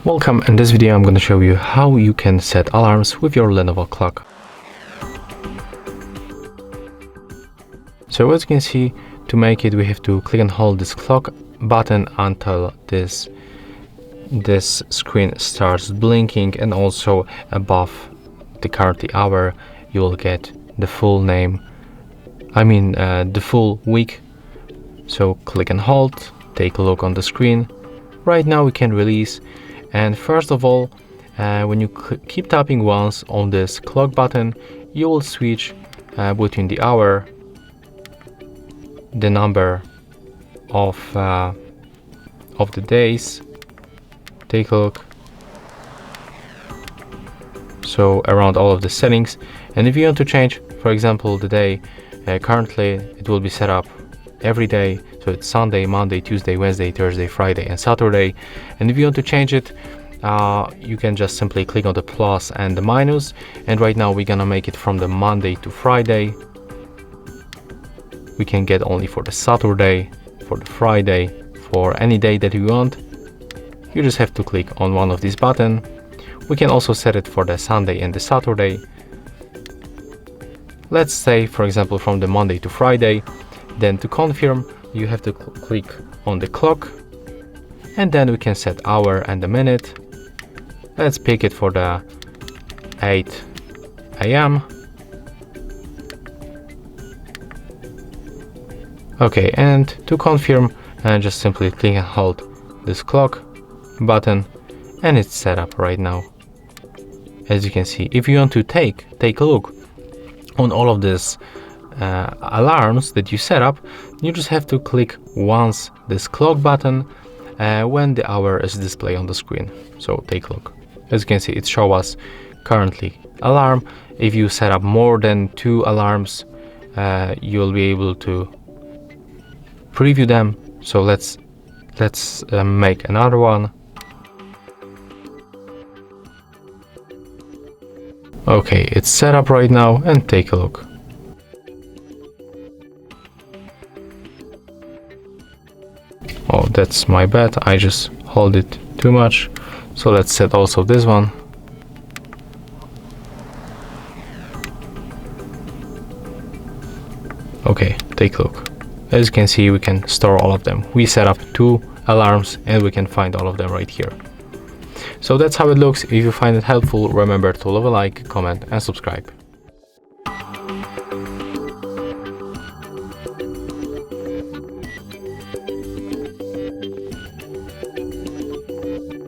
Welcome. In this video I'm going to show you how you can set alarms with your Lenovo clock. So as you can see, to make it we have to click and hold this clock button until this screen starts blinking, and also above the currently hour you will get the full name, the full week. So click and hold, take a look on the screen. Right now we can release, and first of all, when you keep tapping once on this clock button, you will switch between the hour, the number of the days. Take a look. So around all of the settings, and if you want to change, for example, the day, currently it will be set up every day, so it's Sunday, Monday, Tuesday, Wednesday, Thursday, Friday and Saturday. And if you want to change it, you can just simply click on the plus and the minus, and right now we're gonna make it from the Monday to Friday. We can get only for the Saturday, for the Friday, for any day that you want. You just have to click on one of these buttons. We can also set it for the Sunday and the Saturday. Let's say, for example, from the Monday to Friday. Then to confirm, you have to click on the clock, and then we can set hour and the minute. Let's pick it for the 8 a.m. Okay, and to confirm, just simply click and hold this clock button, and it's set up right now. As you can see, if you want to take a look on all of this alarms that you set up, you just have to click once this clock button when the hour is displayed on the screen. So take a look. As you can see, it shows us currently alarm. If you set up more than 2 alarms, you'll be able to preview them. So let's make another one. Okay, it's set up right now, and take a look. Oh, that's my bad, I just hold it too much. So let's set also this one. Okay, take a look. As you can see, we can store all of them. We set up 2 alarms and we can find all of them right here. So that's how it looks. If you find it helpful, remember to leave a like, comment and subscribe.